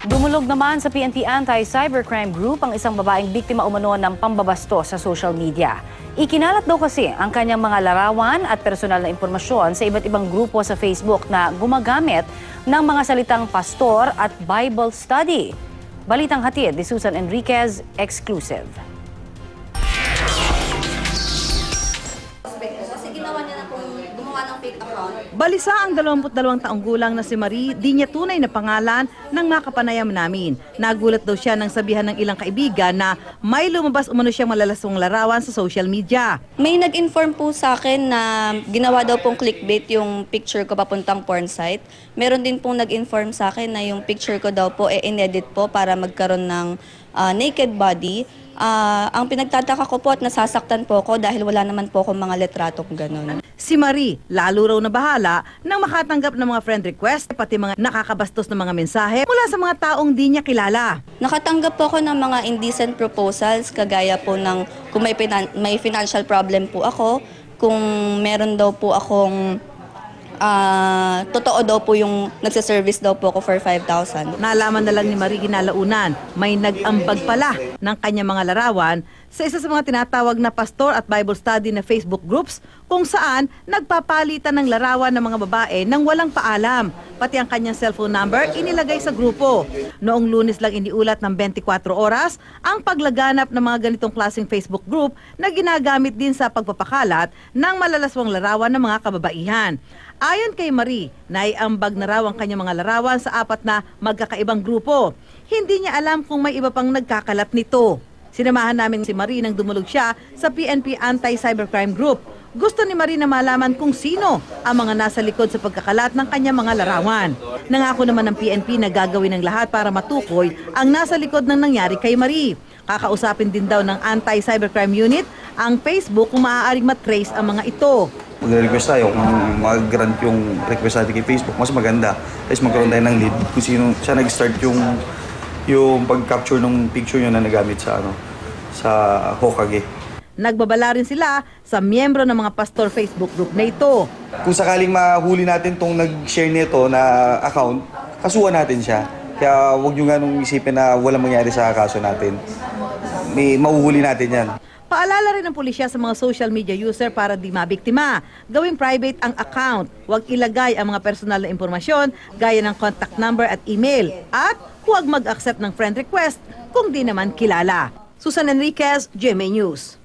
Dumulog naman sa PNP Anti-Cybercrime Group ang isang babaeng biktima umano ng pambabasto sa social media. Ikinalat daw kasi ang kanyang mga larawan at personal na impormasyon sa iba't ibang grupo sa Facebook na gumagamit ng mga salitang pastor at Bible study. Balitang hatid ni Susan Enriquez, exclusive. Balisa ang 22 taong gulang na si Marie, di niya tunay na pangalan ng makapanayam namin. Nagulat daw siya nang sabihan ng ilang kaibigan na may lumabas umano siyang malalaswang larawan sa social media. May nag-inform po sa akin na ginawa daw pong clickbait yung picture ko papuntang porn site. Meron din pong nag-inform sa akin na yung picture ko daw po inedit po para magkaroon ng naked body. Ang pinagtataka ko po at nasasaktan po ko dahil wala naman po akong mga litratong ganun. Si Marie, lalo raw na bahala nang makatanggap ng mga friend request, pati mga nakakabastos na mga mensahe mula sa mga taong di niya kilala. Nakatanggap po ako ng mga indecent proposals, kagaya po ng kung may financial problem po ako, kung meron daw po akong totoo daw po yung nagsiservice daw po ako for 5,000. Nalaman na lang ni Marie kinalaunan, may nag-ambag pala ng kanyang mga larawan sa isa sa mga tinatawag na pastor at Bible study na Facebook groups kung saan nagpapalitan ng larawan ng mga babae nang walang paalam. Pati ang kanyang cellphone number inilagay sa grupo. Noong Lunes lang iniulat ng 24 oras ang paglaganap ng mga ganitong klaseng Facebook group na ginagamit din sa pagpapakalat ng malalaswang larawan ng mga kababaihan. Ayon kay Marie, naiambag na raw ang kanyang mga larawan sa 4 na magkakaibang grupo. Hindi niya alam kung may iba pang nagkakalat nito. Sinamahan namin si Marie nang dumulog siya sa PNP Anti-Cybercrime Group. Gusto ni Marie na malaman kung sino ang mga nasa likod sa pagkakalat ng kanyang mga larawan. Nangako naman ng PNP na gagawin ng lahat para matukoy ang nasa likod ng nangyari kay Marie. Kakausapin din daw ng Anti-Cybercrime Unit ang Facebook kung maaaring matrace ang mga ito. Mag-request tayo kung mag-grant yung request natin kay Facebook, mas maganda. Tapos magkaroon tayo ng lead kung sino siya nag-start yung pag-capture ng picture niya na nagamit sa Hokage. Nagbabala rin sila sa miyembro ng mga pastor Facebook group na ito. Kung sakaling mahuli natin tong nag-share nito na account, kasuhan natin siya. Kaya huwag nyo nga nung isipin na walang mangyari sa kaso natin. Mahuhuli natin yan. Paalala rin ng pulisya sa mga social media user para di mabiktima. Gawing private ang account. Huwag ilagay ang mga personal na impormasyon gaya ng contact number at email. At huwag mag-accept ng friend request kung di naman kilala. Susan Enriquez, GMA News.